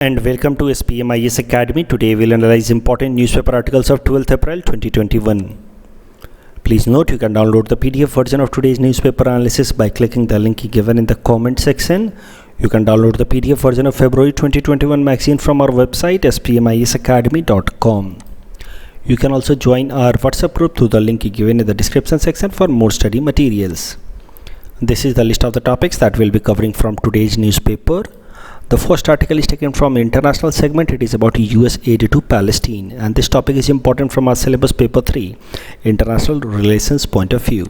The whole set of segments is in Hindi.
And welcome to SPMIS Academy. Today we'll analyze important newspaper articles of 12th April 2021. Please note you can download the PDF version of today's newspaper analysis by clicking the link given in the comment section. You can download the PDF version of February 2021 magazine from our website spmisacademy.com. You can also join our WhatsApp group through the link given in the description section for more study materials. This is the list of the topics that we'll be covering from today's newspaper. The first article is taken from international segment. It is about US aid to Palestine, and this topic is important from our syllabus paper 3 international relations point of view.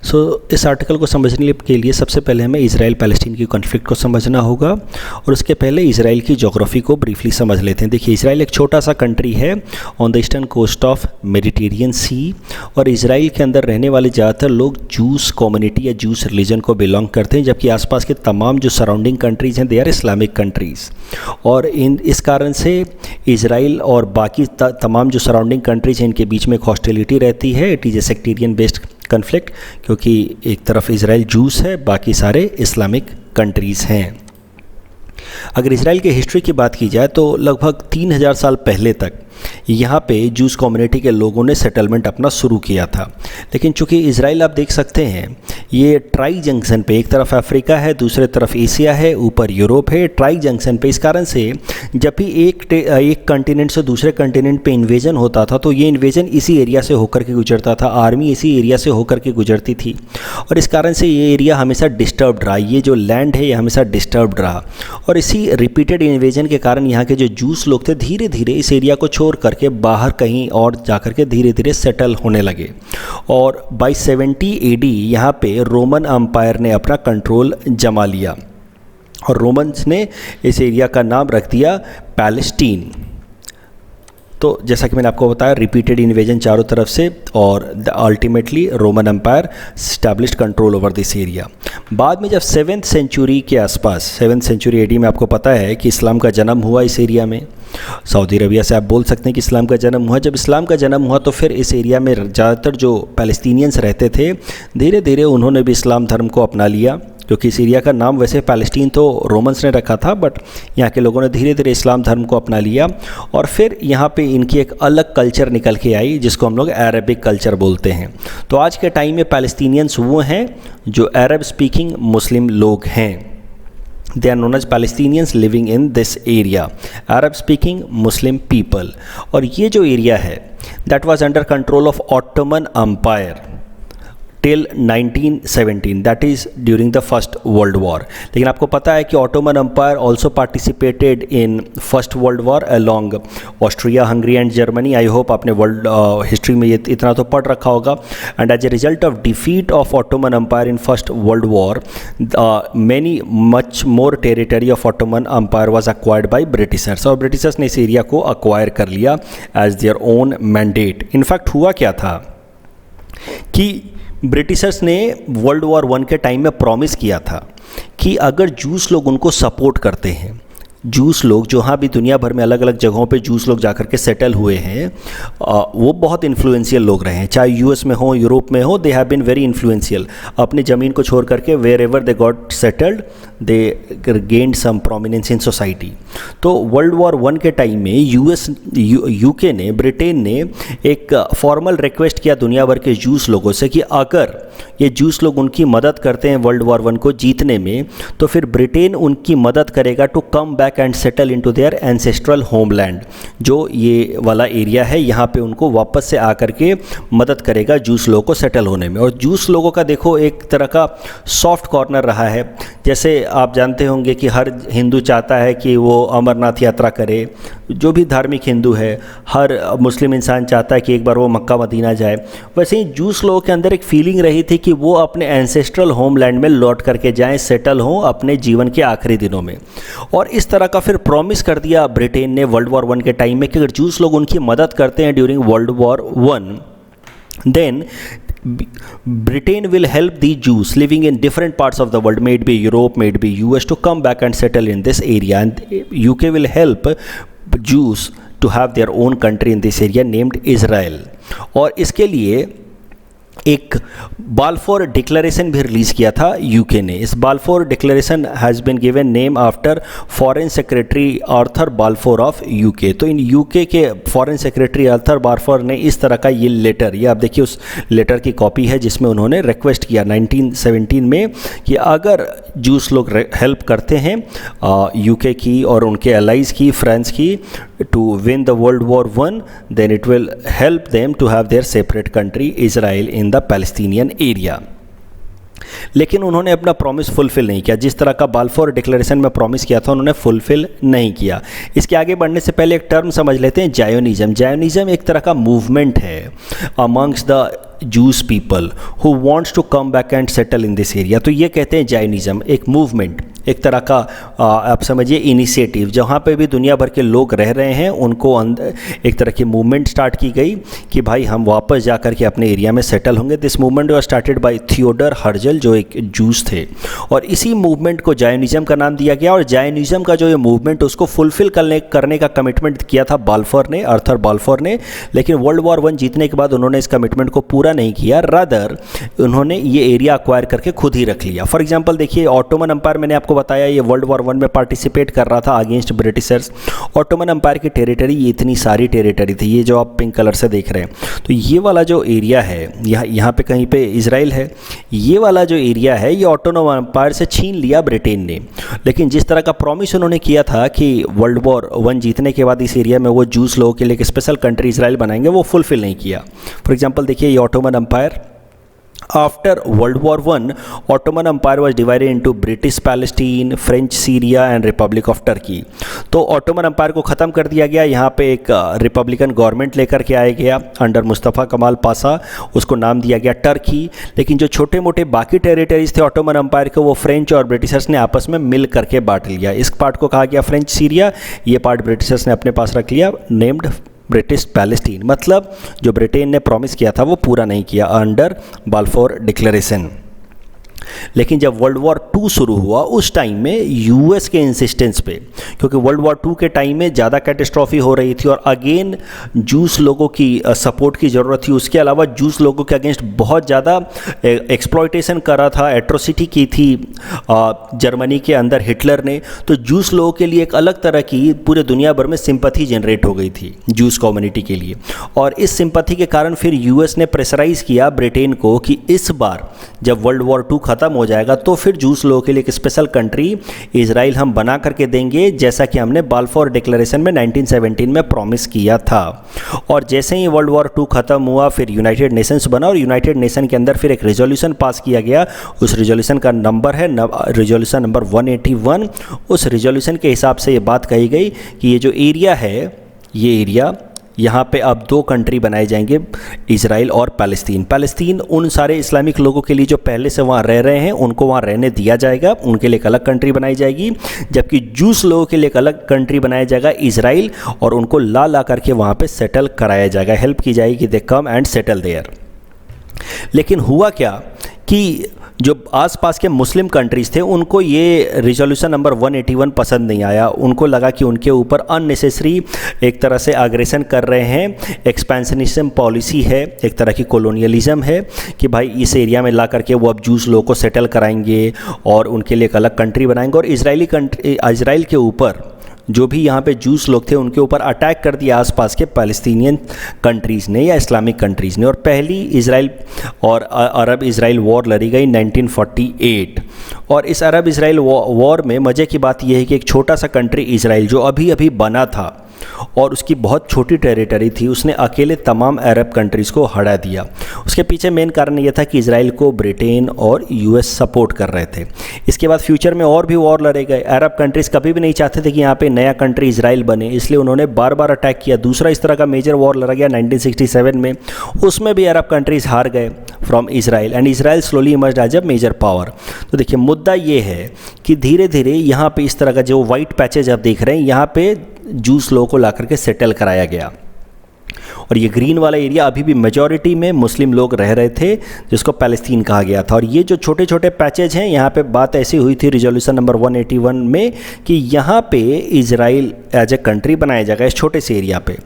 सो इस आर्टिकल को समझने के लिए सबसे पहले हमें इजराइल पैलेस्टीन की कॉन्फ्लिक्ट को समझना होगा और उसके पहले इजराइल की ज्योग्राफी को ब्रीफली समझ लेते हैं। देखिए, इजराइल एक छोटा सा कंट्री है on the eastern coast of Mediterranean sea, और इजराइल के अंदर रहने वाले ज़्यादातर लोग जूस कम्युनिटी या जूस रिलीजन को बिलोंग करते हैं, जबकि आसपास के तमाम जो सराउंडिंग कंट्रीज़ हैं दे आर इस्लामिक कंट्रीज़। और इस कारण से इजराइल और बाकी तमाम जो सराउंडिंग कंट्रीज़ हैं इनके बीच में एक हॉस्टिलिटी रहती है। It is a sectarian based conflict, क्योंकि एक तरफ इजराइल जूस है, बाकी सारे इस्लामिक कंट्रीज़ हैं। अगर इजराइल के हिस्ट्री की बात की जाए तो लगभग 3000 साल पहले तक यहाँ पे जूस कम्युनिटी के लोगों ने सेटलमेंट अपना शुरू किया था। लेकिन चूंकि इजराइल आप देख सकते हैं ये ट्राई जंक्शन पे, एक तरफ अफ्रीका है, दूसरे तरफ एशिया है, ऊपर यूरोप है, ट्राई जंक्शन पे। इस कारण से जब भी एक कंटिनेंट से दूसरे कंटिनेंट पे इन्वेजन होता था तो ये इन्वेजन इसी एरिया से होकर के गुजरता था, आर्मी इसी एरिया से होकर के गुजरती थी, और इस कारण से ये एरिया हमेशा डिस्टर्ब्ड रहा, ये जो लैंड है ये हमेशा डिस्टर्ब्ड रहा। और इसी रिपीटेड इन्वेजन के कारण यहाँ के जो जूस लोग थे धीरे धीरे इस एरिया को छोड़ करके बाहर कहीं और जाकर के धीरे धीरे सेटल होने लगे। और बाई 70 AD यहाँ पे रोमन एम्पायर ने अपना कंट्रोल जमा लिया और रोमन्स ने इस एरिया का नाम रख दिया पैलेस्टीन। तो जैसा कि मैंने आपको बताया, रिपीटेड इन्वेजन चारों तरफ से, और ultimately Roman empire established control over this area. बाद में जब 7th सेंचुरी के आसपास, 7th सेंचुरी AD में आपको पता है कि इस्लाम का जन्म हुआ इस एरिया में। सऊदी अरबिया से आप बोल सकते हैं कि इस्लाम का जन्म हुआ। जब इस्लाम का जन्म हुआ तो फिर इस एरिया में ज़्यादातर जो पैलेस्टीनियंस रहते थे धीरे धीरे उन्होंने भी इस्लाम धर्म को अपना लिया, क्योंकि इस एरिया का नाम वैसे पैलेस्टीन तो रोमन्स ने रखा था, बट यहाँ के लोगों ने धीरे धीरे इस्लाम धर्म को अपना लिया। और फिर यहाँ पे इनकी एक अलग कल्चर निकल के आई जिसको हम लोग अरबिक कल्चर बोलते हैं। तो आज के टाइम में पैलेस्टीनियंस वो हैं जो अरब स्पीकिंग मुस्लिम लोग हैं। They are known as Palestinians living in this area, Arab speaking Muslim people। और ये जो एरिया है that was under control of Ottoman Empire till 1917, that is during the First World War। लेकिन आपको पता है कि Ottoman empire also participated in first world war along Austria, Hungary and Germany. I hope आपने वर्ल्ड हिस्ट्री में ये इतना तो पढ़ रखा होगा। And as a result of defeat of Ottoman empire in first world war many much more territory of Ottoman empire was acquired by Britishers, और ब्रिटिशर्स ने इस एरिया को अक्वायर कर लिया as their own mandate. In fact हुआ क्या था कि ब्रिटिशर्स ने वर्ल्ड वॉर 1 के टाइम में प्रॉमिस किया था कि अगर जूस लोग उनको सपोर्ट करते हैं, जूस लोग जहाँ भी दुनिया भर में अलग अलग जगहों पे जूस लोग जाकर के सेटल हुए हैं, वो बहुत इन्फ्लुएंशियल लोग रहे हैं, चाहे यूएस में हो, यूरोप में हो, they have been very influential. अपनी ज़मीन को छोड़ करके wherever they got settled they gained some prominence in society. तो वर्ल्ड वॉर 1 के टाइम में यूके ने, ब्रिटेन ने एक फॉर्मल रिक्वेस्ट किया दुनिया भर के जूस लोगों से कि अगर ये जूस लोग उनकी मदद करते हैं वर्ल्ड वॉर 1 को जीतने में तो फिर ब्रिटेन उनकी मदद करेगा to come back and settle into their ancestral homeland. जो ये वाला एरिया है यहाँ पे उनको वापस से आकर के मदद करेगा जूस लोगों को सेटल होने में। और जूस लोगों का देखो एक तरह का सॉफ्ट कॉर्नर रहा है। जैसे आप जानते होंगे कि हर हिंदू चाहता है कि वो अमरनाथ यात्रा करे, जो भी धार्मिक हिंदू है, हर मुस्लिम इंसान चाहता है कि एक बार वो मक्का मदीना जाए। वैसे ही जूस लोगों के अंदर एक फीलिंग रही थी कि वो अपने एंसेस्ट्रल होमलैंड में लौट करके जाएं, सेटल हों अपने जीवन के आखिरी दिनों में। और इस तरह का फिर प्रॉमिस कर दिया ब्रिटेन ने वर्ल्ड वॉर 1 के टाइम में कि अगर जूस लोग उनकी मदद करते हैं during world war 1, then Britain will help the Jews living in different parts of the world, may it be Europe, may it be US, to come back and settle in this area, and UK will help Jews to have their own country in this area named Israel। और इसके लिए एक बाल्फोर डिक्लेरेशन भी रिलीज़ किया था यूके ने। इस Balfour declaration has been given name after foreign secretary Arthur Balfour of UK. तो इन यूके के फॉरेन सेक्रेटरी आर्थर बाल्फोर ने इस तरह का ये लेटर, ये आप देखिए उस लेटर की कॉपी है जिसमें उन्होंने रिक्वेस्ट किया 1917 में कि अगर जूस लोग हेल्प करते हैं यूके की और उनके एलाइज़ की, फ्रांस की, to win the world war one, then it will help them to have their separate country Israel in the Palestinian area. लेकिन उन्होंने अपना प्रॉमिस फुलफिल नहीं किया। जिस तरह का बाल्फोर डिक्लेरेशन में प्रॉमिस किया था उन्होंने फुलफिल नहीं किया। इसके आगे बढ़ने से पहले एक टर्म समझ लेते हैं, जायोनिज्म। जायोनिज्म एक तरह का मूवमेंट है amongst the Jews people who wants to come back and settle in this area. तो ये कहते हैं जायोनिज्म, एक मूवमेंट, एक तरह का आप समझिए इनिशिएटिव, जहाँ पे भी दुनिया भर के लोग रह रहे हैं उनको अंदर एक तरह की मूवमेंट स्टार्ट की गई कि भाई हम वापस जा कर के अपने एरिया में सेटल होंगे। This movement was started by Theodor Herzl, जो एक जूस थे, और इसी मूवमेंट को जायोनिज्म का नाम दिया गया। और जायोनिज्म का जो ये मूवमेंट उसको फुलफिल करने का कमिटमेंट किया था बाल्फोर ने, आर्थर बाल्फोर ने। लेकिन वर्ल्ड वॉर वन जीतने के बाद उन्होंने इस कमिटमेंट को पूरा नहीं किया, रादर उन्होंने ये एरिया अक्वायर करके खुद ही रख लिया। फॉर एग्जाम्पल देखिए, ऑटोमन एम्पायर मैंने आपको बताया ये वर्ल्ड वॉर वन में पार्टिसिपेट कर रहा था अगेंस्ट ब्रिटिशर्स। ऑटोमन एम्पायर की टेरिटरी, ये इतनी सारी टेरिटरी थी, ये जो आप पिंक कलर से देख रहे हैं, तो ये वाला जो एरिया है, यहाँ पे कहीं पे इजराइल है, ये वाला जो एरिया है ये ऑटोनोम एम्पायर से छीन लिया ब्रिटेन ने। लेकिन जिस तरह का प्रॉमिस उन्होंने किया था कि वर्ल्ड वॉर वन जीतने के बाद इस एरिया में वो जूस लोगों के लिए एक स्पेशल कंट्री इजराइल बनाएंगे, वो फुलफिल नहीं किया। फॉर एग्जाम्पल देखिए, ये Ottoman empire, after world war one Ottoman empire was divided into British Palestine, French Syria and republic of Turkey. तो ऑटोमन एम्पायर को ख़त्म कर दिया गया, यहाँ पे एक रिपब्लिकन गवर्नमेंट लेकर के आया गया अंडर मुस्तफ़ा कमाल पाशा, उसको नाम दिया गया टर्की। लेकिन जो छोटे मोटे बाकी टेरिटरीज थे ऑटोमन एम्पायर के, वो फ्रेंच और ब्रिटिशर्स ने आपस में मिल करके बांट लिया। इस पार्ट को कहा गया फ्रेंच सीरिया, ये पार्ट ब्रिटिशर्स ने अपने पास रख लिया, नेम्ड ब्रिटिश पैलेस्टीन। मतलब जो ब्रिटेन ने प्रॉमिस किया था वो पूरा नहीं किया अंडर बाल्फोर डिक्लेरेशन। लेकिन जब वर्ल्ड वॉर टू शुरू हुआ उस टाइम में यूएस के इंसिस्टेंस पे, क्योंकि वर्ल्ड वॉर टू के टाइम में ज़्यादा कैटेस्ट्रॉफी हो रही थी और अगेन जूस लोगों की सपोर्ट की ज़रूरत थी। उसके अलावा जूस लोगों के अगेंस्ट बहुत ज़्यादा एक्सप्लॉयटेशन कर रहा था, एट्रोसिटी की थी जर्मनी के अंदर हिटलर ने। तो जूस लोगों के लिए एक अलग तरह की पूरे दुनिया भर में सिंपैथी जनरेट हो गई थी जूस कम्युनिटी के लिए। और इस सिंपैथी के कारण फिर यूएस ने प्रेशराइज किया ब्रिटेन को कि इस बार जब वर्ल्ड वॉर टू ख़त्म हो जाएगा तो फिर जूस लोगों के लिए एक स्पेशल कंट्री इजराइल हम बना करके देंगे, जैसा कि हमने बाल्फोर डिक्लेरेशन में 1917 में प्रॉमिस किया था। और जैसे ही वर्ल्ड वॉर टू ख़त्म हुआ फिर यूनाइटेड नेशंस बना और यूनाइटेड नेशन के अंदर फिर एक रेजोल्यूशन पास किया गया। उस रेजोल्यूशन का नंबर है रेजोल्यूशन नंबर 181। उस रेजोल्यूशन के हिसाब से ये बात कही गई कि ये जो एरिया है, ये एरिया यहाँ पे अब दो कंट्री बनाए जाएंगे, इजराइल और पैलेस्तीन। पैलेस्तीन उन सारे इस्लामिक लोगों के लिए जो पहले से वहाँ रह रहे हैं उनको वहाँ रहने दिया जाएगा, उनके लिए एक अलग कंट्री बनाई जाएगी। जबकि जूस लोगों के लिए एक अलग कंट्री बनाया जाएगा इजराइल, और उनको ला करके वहाँ पे सेटल कराया जाएगा, हेल्प की जाएगी कि दे कम एंड सेटल देयर। लेकिन हुआ क्या कि जो आसपास के मुस्लिम कंट्रीज़ थे उनको ये रिजोल्यूशन नंबर 181 पसंद नहीं आया। उनको लगा कि उनके ऊपर अननेसेसरी एक तरह से अग्रेशन कर रहे हैं, एक्सपेंशनिज्म पॉलिसी है, एक तरह की कॉलोनियलिज्म है कि भाई इस एरिया में ला करके वो अब जूस लोगों को सेटल कराएंगे और उनके लिए एक अलग कंट्री बनाएंगे। और इजराइल के ऊपर जो भी यहाँ पे जूस लोग थे उनके ऊपर अटैक कर दिया आसपास के पैलेस्टीनियन कंट्रीज़ ने या इस्लामिक कंट्रीज़ ने। और पहली इजराइल और अरब इजराइल वॉर लड़ी गई 1948। और इस अरब इजराइल वॉर में मज़े की बात यह है कि एक छोटा सा कंट्री इजराइल जो अभी अभी बना था और उसकी बहुत छोटी टेरिटरी थी, उसने अकेले तमाम अरब कंट्रीज़ को हरा दिया। उसके पीछे मेन कारण ये था कि इजराइल को ब्रिटेन और यूएस सपोर्ट कर रहे थे। इसके बाद फ्यूचर में और भी वॉर लड़े गए। अरब कंट्रीज़ कभी भी नहीं चाहते थे कि यहाँ पे नया कंट्री इजराइल बने, इसलिए उन्होंने बार बार अटैक किया। दूसरा इस तरह का मेजर वॉर लड़ा गया 1967 में, उसमें भी अरब कंट्रीज़ हार गए from Israel and Israel slowly emerged as a major power. तो देखिए मुद्दा ये है कि धीरे धीरे यहाँ पे इस तरह का जो वाइट पैचेज आप देख रहे हैं, यहाँ पे जूस लोगों को ला करके सेटल कराया गया। और ये ग्रीन वाला एरिया अभी भी मेजॉरिटी में मुस्लिम लोग रह रहे थे, जिसको पैलेस्तीन कहा गया था। और ये जो छोटे छोटे पैचेज हैं, यहाँ पे बात ऐसी हुई थी रिजोल्यूशन नंबर 181 में कि यहाँ पे इजराइल एज ए कंट्री बनाया जाएगा इस छोटे से एरिया पे।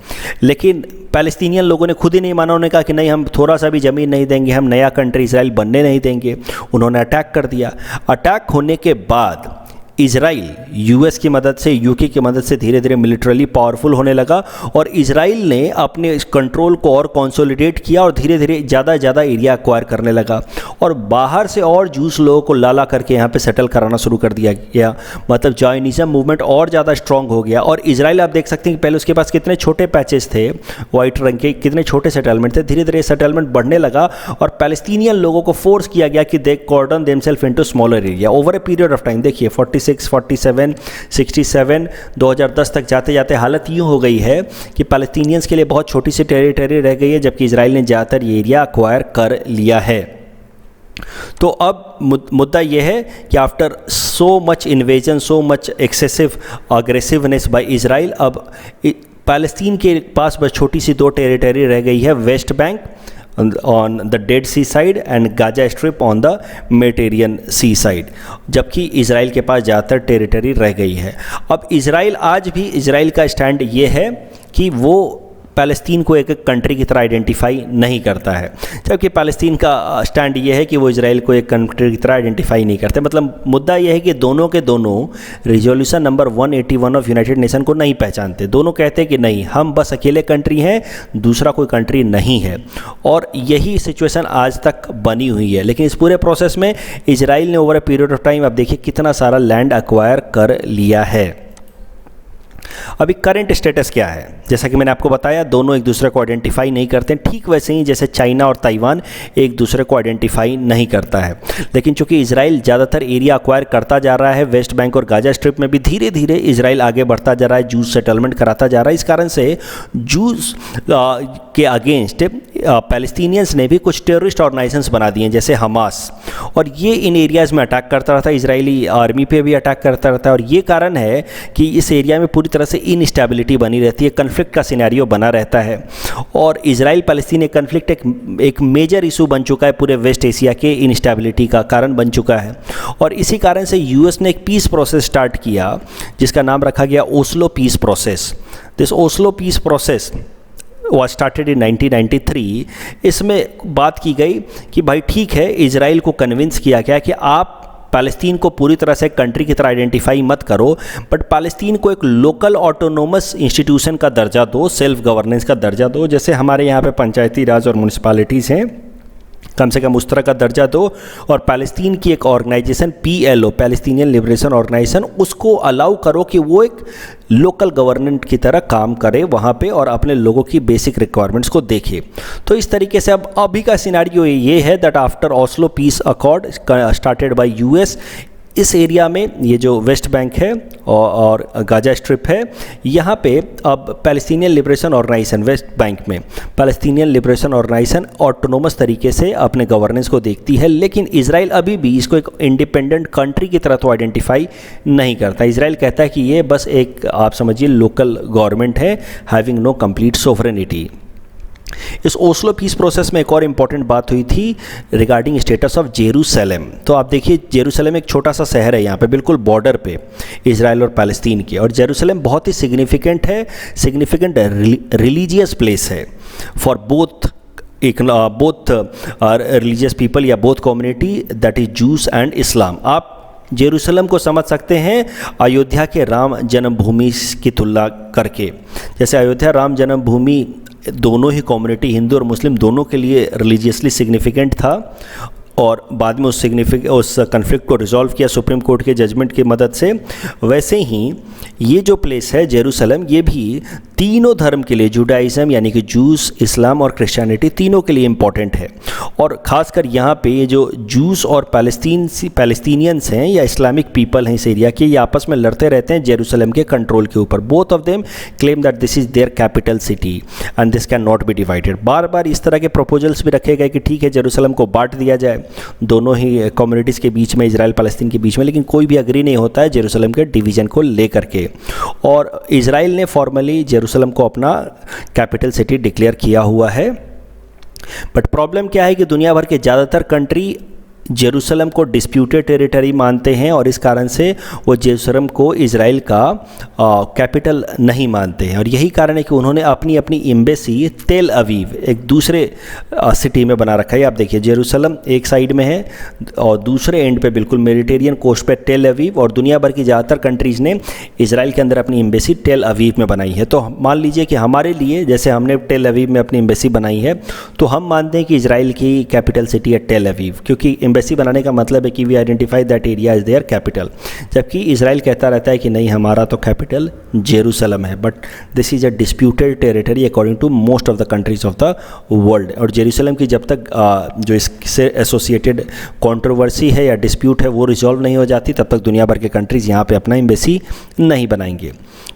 लेकिन पैलेस्तीनियन लोगों ने खुद ही नहीं माना, उन्होंने कहा कि नहीं, हम थोड़ा सा भी ज़मीन नहीं देंगे, हम नया कंट्री इजराइल बनने नहीं देंगे। उन्होंने अटैक कर दिया। अटैक होने के बाद इजराइल यूएस की मदद से, यूके की मदद से धीरे धीरे मिलिटरली पावरफुल होने लगा और इजराइल ने अपने कंट्रोल को और कंसोलिडेट किया और धीरे धीरे ज़्यादा एरिया एक्वायर करने लगा और बाहर से और जूस लोगों को लाला करके यहाँ पे सेटल कराना शुरू कर दिया गया। मतलब जॉयनिज्म मूवमेंट और ज़्यादा स्ट्रांग हो गया। और इजराइल आप देख सकते हैं कि पहले उसके पास कितने छोटे पैचेस थे, वाइट रंग के कितने छोटे सेटलमेंट थे, धीरे धीरे सेटलमेंट बढ़ने लगा और पैलेस्टीनियन लोगों को फोर्स किया गया कि they cordon themselves into smaller area over a period of time. देखिए 46, 47, 67, 2010 तक जाते जाते हालत यूँ हो गई है कि पैलेस्टीनियंस के लिए बहुत छोटी सी टेरिटरी रह गई है, जबकि इजराइल ने ज़्यादातर ये एरिया एक्वायर कर लिया है। तो अब मुद्दा यह है कि after so much invasion, so much excessive aggressiveness by Israel, अब पैलेस्तीन के पास बस छोटी सी दो टेरिटरी रह गई है, West Bank on the Dead Sea side and Gaza Strip on the Mediterranean Sea side, जबकि इजराइल के पास ज़्यादातर टेरिटरी रह गई है। अब इजराइल आज भी, इजराइल का स्टैंड ये है कि वो पैलेस्तीन को एक कंट्री की तरह आइडेंटिफाई नहीं करता है, जबकि पैलेस्तीन का स्टैंड ये है कि वो इजराइल को एक कंट्री की तरह आइडेंटिफाई नहीं करते। मतलब मुद्दा ये है कि दोनों के दोनों resolution number 181 of United nation को नहीं पहचानते। दोनों कहते हैं कि नहीं, हम बस अकेले कंट्री हैं, दूसरा कोई कंट्री नहीं है। और यही सिचुएशन आज तक बनी हुई है। लेकिन इस पूरे प्रोसेस में इजराइल ने over a period of time, आप देखिए कितना सारा लैंड एक्वायर कर लिया है। अभी करंट स्टेटस क्या है? जैसा कि मैंने आपको बताया, दोनों एक दूसरे को आइडेंटिफाई नहीं करते, ठीक वैसे ही जैसे चाइना और ताइवान एक दूसरे को आइडेंटिफाई नहीं करता है। लेकिन चूंकि इजराइल ज़्यादातर एरिया एक्वायर करता जा रहा है, वेस्ट बैंक और गाजा स्ट्रिप में भी धीरे धीरे इजराइल आगे बढ़ता जा रहा है, जूस सेटलमेंट कराता जा रहा है। इस कारण से जूस के अगेंस्ट पैलेस्टीनियंस ने भी कुछ टेररिस्ट ऑर्गेनाइजेशंस बना दिए, जैसे हमास, और ये इन एरियाज़ में अटैक करता रहता है, इजरायली आर्मी पे भी अटैक करता रहता है। और ये कारण है कि इस एरिया में पूरी तरह से इनस्टेबिलिटी बनी रहती है, कन्फ्लिक्ट का सिनेरियो बना रहता है। और इजराइल पैलेस्टीन कन्फ्लिक्ट एक मेजर इशू बन चुका है, पूरे वेस्ट एशिया के इनस्टेबिलिटी का कारण बन चुका है। और इसी कारण से यूएस ने एक पीस प्रोसेस स्टार्ट किया, जिसका नाम रखा गया Oslo peace process. This Oslo peace process was started in 1993। इसमें बात की गई कि भाई ठीक है, इजराइल को कन्विंस किया गया कि आप पैलेस्तीन को पूरी तरह से कंट्री की तरह आइडेंटिफाई मत करो, बट पैलेस्तीन को एक लोकल ऑटोनोमस इंस्टीट्यूशन का दर्जा दो, सेल्फ गवर्नेंस का दर्जा दो। जैसे हमारे यहाँ पे पंचायती राज और म्यूनिसिपैलिटीज़ हैं, कम से कम उस तरह का दर्जा दो। और पैलेस्तीन की एक organisation PLO, Palestinian liberation organisation, उसको अलाउ करो कि वो एक लोकल गवर्नमेंट की तरह काम करे वहाँ पे और अपने लोगों की बेसिक रिक्वायरमेंट्स को देखे। तो इस तरीके से अब अभी का सिनेरियो ये है that after Oslo peace accord started by US, इस एरिया में ये जो वेस्ट बैंक है और गाजा स्ट्रिप है, यहाँ पे अब Palestinian liberation organisation, west bank में पैलेस्टीनियन लिबरेशन ऑर्गेनाइजेशन ऑटोनोमस तरीके से अपने गवर्नेंस को देखती है। लेकिन इजराइल अभी भी इसको एक इंडिपेंडेंट कंट्री की तरह तो आइडेंटिफाई नहीं करता। इजराइल कहता है कि ये बस एक, आप समझिए, लोकल गवर्नमेंट है, हैविंग नो कंप्लीट सोवरेनिटी। इस ओस्लो पीस प्रोसेस में एक और इम्पॉर्टेंट बात हुई थी रिगार्डिंग स्टेटस ऑफ जेरूसलम। तो आप देखिए, जेरूसलम एक छोटा सा शहर है यहाँ पे, बिल्कुल बॉर्डर पे इजराइल और पैलेस्तीन के। और जेरूसलम बहुत ही सिग्निफिकेंट है, सिग्निफिकेंट रिलीजियस प्लेस है फॉर बोथ रिलीजियस पीपल या both community, that is juice and Islam. आप जेरूसलम को समझ सकते हैं अयोध्या के राम जन्मभूमि की तुलना करके। जैसे अयोध्या राम जन्मभूमि दोनों ही कम्युनिटी, हिंदू और मुस्लिम, दोनों के लिए रिलीजियसली सिग्निफिकेंट था और बाद में उस कन्फ्लिक्ट को रिजॉल्व किया सुप्रीम कोर्ट के जजमेंट की मदद से। वैसे ही ये जो प्लेस है जेरूसलम, ये भी तीनों धर्म के लिए, जुडाइज़म यानी कि जूस, इस्लाम और क्रिश्चियनिटी, तीनों के लिए इम्पॉर्टेंट है। और ख़ासकर यहाँ पे ये जो जूस और पैलेस्टीनियंस हैं या इस्लामिक पीपल हैं इस एरिया के, ये आपस में लड़ते रहते हैं जेरूसलम के कंट्रोल के ऊपर। Both of them claim that this is their capital city and this can not be divided. बार बार इस तरह के प्रपोजल्स भी रखे गए कि ठीक है, जेरूसलम को बांट दिया जाए। दोनों ही कम्युनिटीज़ के बीच में, इजराइल पैलेस्तीन के बीच में, लेकिन कोई भी अग्री नहीं होता है जेरूसलम के डिवीज़न को लेकर के। और इजराइल ने फॉर्मली जेरूसलम को अपना कैपिटल सिटी डिक्लेयर किया हुआ है। बट प्रॉब्लम क्या है कि दुनिया भर के ज़्यादातर कंट्री जेरूसलम को डिस्प्यूटेड टेरिटरी मानते हैं और इस कारण से वो जेरूसलम को इजराइल का कैपिटल नहीं मानते हैं। और यही कारण है कि उन्होंने अपनी अपनी एम्बेसी तेल अवीव, एक दूसरे सिटी में बना रखा है। आप देखिए, जेरूसलम एक साइड में है और दूसरे एंड पे बिल्कुल मेडिटेरियन कोस्ट पे तेल अवीव, और दुनिया भर की ज़्यादातर कंट्रीज़ ने इजराइल के अंदर अपनी एम्बेसी तेल अवीव में बनाई है। तो मान लीजिए कि हमारे लिए, जैसे हमने तेल अवीव में अपनी एम्बेसी बनाई है, तो हम मानते हैं कि इजराइल की कैपिटल सिटी है तेल अवीव, क्योंकि एम्बेसी बनाने का मतलब है कि we identify that area is their capital. जबकि इजराइल कहता रहता है कि नहीं, हमारा तो कैपिटल जेरूसलम है। But this is a disputed territory according to most of the countries of the world. और जेरूसलम की जब तक जो इससे एसोसिएटेड कंट्रोवर्सी है या डिस्प्यूट है वो रिजॉल्व नहीं हो जाती, तब तक दुनिया भर के कंट्रीज़ यहाँ पे अपना एम्बेसी नहीं बनाएंगे।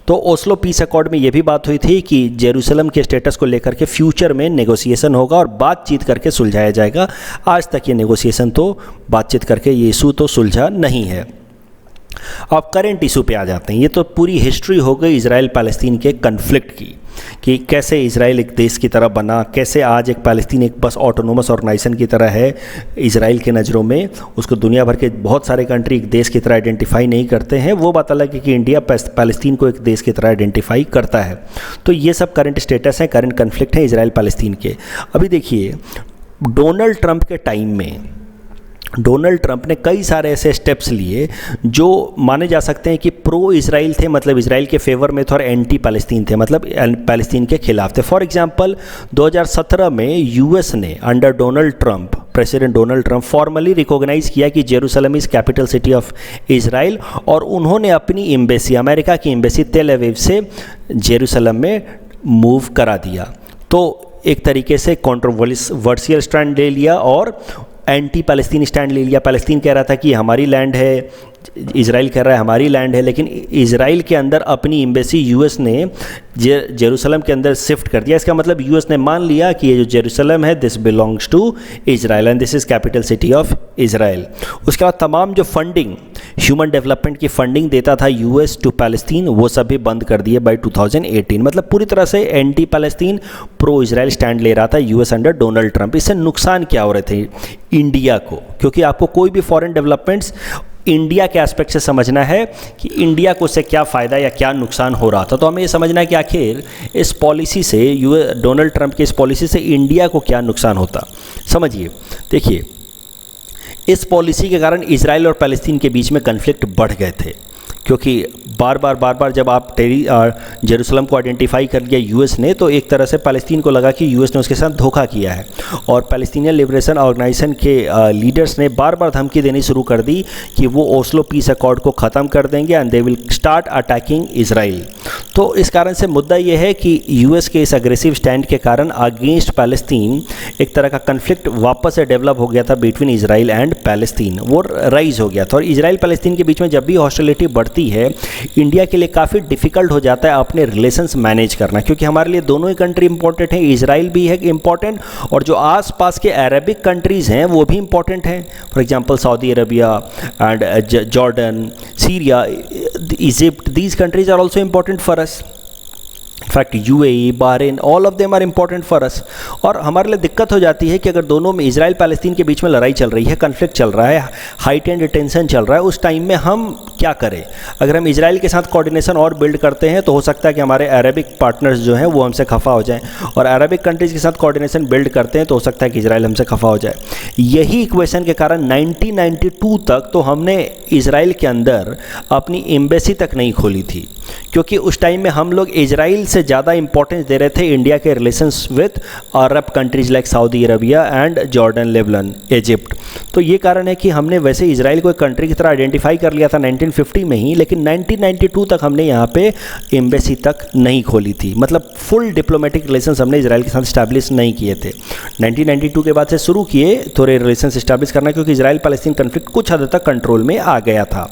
तो ओस्लो पीस अकॉर्ड में ये भी बात हुई थी कि जेरूसलम के स्टेटस को लेकर के फ्यूचर में नेगोशिएशन होगा और बातचीत करके सुलझाया जाएगा। आज तक ये नेगोशिएशन तो, बातचीत करके ये इशू तो सुलझा नहीं है। अब करंट इशू पे आ जाते हैं। ये तो पूरी हिस्ट्री हो गई इजराइल पैलेस्तीन के कन्फ्लिक्ट की, कि कैसे इजराइल एक देश की तरह बना, कैसे आज एक पैलेस्तीन एक बस ऑटोनोमस ऑर्गेनाइजेशन की तरह है इजराइल के नज़रों में। उसको दुनिया भर के बहुत सारे कंट्री एक देश की तरह आइडेंटिफाई नहीं करते हैं। वो बात अलग है कि इंडिया पैलेस्तीन को एक देश की तरह आइडेंटिफाई करता है। तो ये सब करंट स्टेटस हैं, करंट कन्फ्लिक्ट हैं इजराइल पैलेस्तीन के। अभी देखिए, डोनाल्ड ट्रंप के टाइम में डोनाल्ड ट्रंप ने कई सारे ऐसे स्टेप्स लिए जो माने जा सकते हैं कि प्रो इजराइल थे, मतलब इजराइल के फेवर में थे, और एंटी पैलेस्तीन थे, मतलब पैलेस्तीन के खिलाफ थे। फॉर एग्जांपल 2017 में यूएस ने under Donald Trump, president Donald Trump, formally recognise किया कि Jerusalem is capital city of Israel, और उन्होंने अपनी एम्बेसी, अमेरिका की एम्बेसी तेल अवीव से जेरूसलम में मूव करा दिया। तो एक तरीके से कॉन्ट्रोवर्शियल स्टैंड ले लिया और एंटी पैलेस्तीन स्टैंड ले लिया। पैलेस्तीन कह रहा था कि हमारी लैंड है, इजराइल कह रहा है हमारी लैंड है, लेकिन इजराइल के अंदर अपनी एम्बेसी यूएस ने जेरूसलम के अंदर शिफ्ट कर दिया। इसका मतलब यूएस ने मान लिया कि ये जो जेरूसलम है this belongs to Israel and this is capital city of Israel. उसके बाद तमाम जो फंडिंग, ह्यूमन डेवलपमेंट की फंडिंग देता था यूएस टू पैलेस्तीन, वो सब भी बंद कर दिए बाय 2018। मतलब पूरी तरह से anti Palestine pro Israel stand ले रहा था यूएस अंडर डोनाल्ड ट्रंप। इससे नुकसान क्या हो रहे थे इंडिया को, क्योंकि आपको कोई भी फॉरेन डेवलपमेंट्स इंडिया के एस्पेक्ट से समझना है कि इंडिया को उससे क्या फ़ायदा या क्या नुकसान हो रहा था। तो हमें ये समझना है कि आखिर इस पॉलिसी से, डोनाल्ड ट्रंप की इस पॉलिसी से इंडिया को क्या नुकसान होता। समझिए, देखिए, इस पॉलिसी के कारण इजराइल और पैलेस्तीन के बीच में कन्फ्लिक्ट बढ़ गए थे, क्योंकि बार बार जब आप जेरूसलम को आइडेंटिफाई कर लिया यूएस ने, तो एक तरह से पैलेस्तीन को लगा कि यूएस ने उसके साथ धोखा किया है, और पैलेस्टीनियन लिबरेशन ऑर्गेनाइजेशन के लीडर्स ने बार बार धमकी देनी शुरू कर दी कि वो ओस्लो पीस अकॉर्ड को ख़त्म कर देंगे and they will start attacking Israel. तो इस कारण से मुद्दा ये है कि यूएस के इस अग्रेसिव स्टैंड के कारण अगेंस्ट पैलेस्तीन एक तरह का कन्फ्लिक्ट वापस से डेवलप हो गया था बिटवीन इजराइल एंड पैलेस्तीन, वो राइज हो गया था। और इजराइल पैलेस्तीन के बीच में जब भी हॉस्टिलिटी बढ़ती है, इंडिया के लिए काफ़ी डिफ़िकल्ट हो जाता है अपने रिलेशंस मैनेज करना, क्योंकि हमारे लिए दोनों ही कंट्री इंपॉर्टेंट है, इजराइल भी है इम्पॉर्टेंट, और जो आसपास के अरबिक कंट्रीज़ हैं वो भी इंपॉर्टेंट हैं। For example Saudi Arabia and Jordan, Syria, Egypt, these countries are also important for us. In fact UAE, Bahrain, all of them are important for us. और हमारे लिए दिक्कत हो जाती है कि अगर दोनों में, इजराइल पैलेस्तीन के बीच में लड़ाई चल रही है, कन्फ्लिक्ट चल रहा है, हाइट एंड टेंशन चल रहा है, उस टाइम में हम क्या करें। अगर हम इजराइल के साथ कोऑर्डिनेशन और बिल्ड करते हैं तो हो सकता है कि हमारे अरबिक पार्टनर्स जो हैं वो हमसे खफा हो जाएं, और अरबिक कंट्रीज़ के साथ कोऑर्डिनेशन बिल्ड करते हैं तो हो सकता है कि इजराइल हमसे खफा हो जाए। यही इक्वेशन के कारण 1992 तक तो हमने इजराइल के अंदर अपनी एम्बेसी तक नहीं खोली थी, क्योंकि उस टाइम में हम लोग इजराइल से ज़्यादा इंपॉर्टेंस दे रहे थे इंडिया के relations with Arab countries like Saudi Arabia and Jordan, Lebanon, Egypt. तो ये कारण है कि हमने वैसे इजराइल को एक कंट्री की तरह आइडेंटिफाई कर लिया था 1950 में ही, लेकिन 1992 तक हमने यहाँ पे एम्बेसी तक नहीं खोली थी। मतलब फुल डिप्लोमेटिक रिलेशंस हमने इजराइल के साथ स्टैब्लिश नहीं किए थे। 1992 के बाद से शुरू किए थोड़े रिलेशंस स्टैब्लिश करना, क्योंकि इजराइल पैलेस्तीन कन्फ्लिक्ट कुछ हद तक कंट्रोल में आ गया था।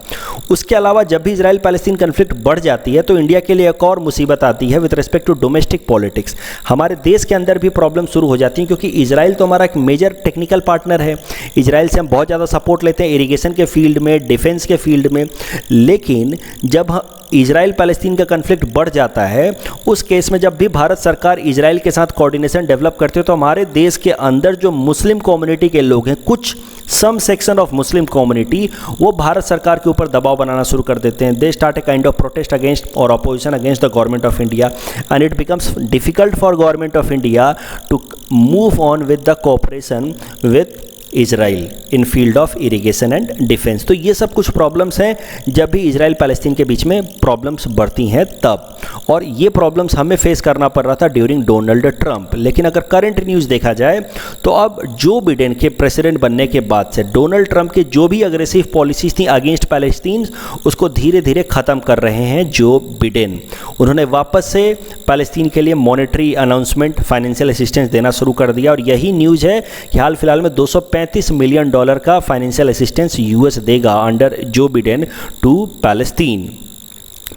उसके अलावा जब भी इजराइल पैलेस्तीन कन्फ्लिक्ट बढ़ जाती जाती है तो इंडिया के लिए एक और मुसीबत आती है with respect to domestic politics. हमारे देश के अंदर भी प्रॉब्लम शुरू हो जाती हैं, क्योंकि इजराइल तो हमारा एक मेजर टेक्निकल पार्टनर है। इजराइल से हम बहुत ज़्यादा सपोर्ट लेते हैं इरिगेशन के फील्ड में, डिफेंस के फील्ड में। लेकिन जब इजराइल पैलेस्तीन का कन्फ्लिक्ट बढ़ जाता है, उस केस में जब भी भारत सरकार इजराइल के साथ कोऑर्डिनेशन डेवलप करते हो, तो हमारे देश के अंदर जो मुस्लिम कम्युनिटी के लोग हैं, कुछ सम सेक्शन ऑफ मुस्लिम कम्युनिटी, वो भारत सरकार के ऊपर दबाव बनाना शुरू कर देते हैं। They start a kind of protest against और opposition against the government of India, and it becomes difficult for government of India to move on with the cooperation with Israel in field of irrigation and defence. तो ये सब कुछ प्रॉब्लम्स हैं जब भी इजराइल पैलेस्तीन के बीच में प्रॉब्लम्स बढ़ती हैं तब, और ये प्रॉब्लम्स हमें फेस करना पड़ रहा था ड्यूरिंग डोनाल्ड ट्रंप। लेकिन अगर करंट न्यूज़ देखा जाए तो अब जो बिडेन के प्रेसिडेंट बनने के बाद से डोनाल्ड ट्रंप की जो भी अग्रेसिव पॉलिसीज थी अगेंस्ट पैलेस्तीन, उसको धीरे धीरे ख़त्म कर रहे हैं जो बिडेन। उन्होंने वापस से पैलेस्तीन के लिए मॉनेटरी अनाउंसमेंट, फाइनेंशियल असिस्टेंस देना शुरू कर दिया, और यही न्यूज़ है कि हाल फिलहाल में $235 मिलियन का फाइनेंशियल असिस्टेंस यूएस देगा under Joe Biden to Palestine.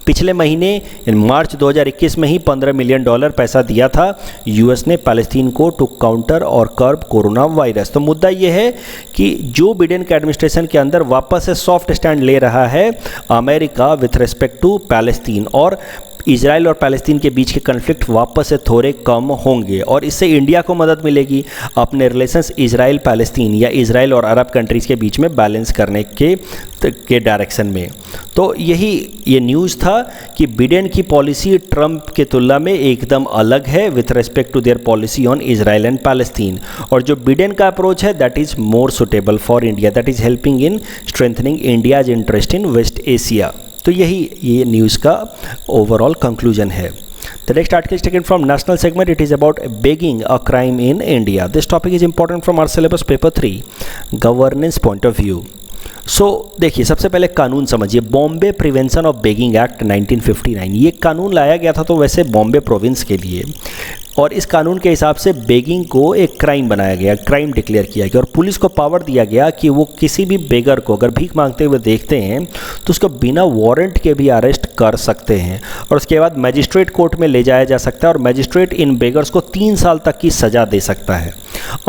पिछले महीने इन मार्च 2021 में ही $15 मिलियन पैसा दिया था यूएस ने पैलेस्तीन को टू काउंटर और कर्ब कोरोना वायरस। तो मुद्दा ये है कि जो बिडेन के एडमिनिस्ट्रेशन के अंदर वापस से सॉफ्ट स्टैंड ले रहा है America with respect to Palestine, और इजराइल और पैलेस्तीन के बीच के कन्फ्लिक्ट वापस से थोड़े कम होंगे, और इससे इंडिया को मदद मिलेगी अपने रिलेशंस इजराइल पैलेस्तीन या इजराइल और अरब कंट्रीज़ के बीच में बैलेंस करने के डायरेक्शन में। तो ये न्यूज़ था कि बिडेन की पॉलिसी ट्रंप के तुलना में एकदम अलग है with respect to their policy on Israel and Palestine, और जो बिडेन का अप्रोच है that is more suitable for India, that is helping in strengthening India's interest in west Asia. तो ये न्यूज़ का ओवरऑल कंक्लूजन है। The next article is taken from national segment. It is about begging a crime in India. This topic is important from our syllabus paper 3, governance point of view. देखिए, सबसे पहले कानून समझिए। Bombay prevention of begging act 1959, ये कानून लाया गया था तो वैसे बॉम्बे प्रोविंस के लिए, और इस कानून के हिसाब से बेगिंग को एक क्राइम बनाया गया, क्राइम डिक्लेयर किया गया, और पुलिस को पावर दिया गया कि वो किसी भी बेगर को अगर भीख मांगते हुए देखते हैं तो उसको बिना वारंट के भी अरेस्ट कर सकते हैं, और उसके बाद मैजिस्ट्रेट कोर्ट में ले जाया जा सकता है, और मैजिस्ट्रेट इन बेगर्स को 3 साल तक की सज़ा दे सकता है।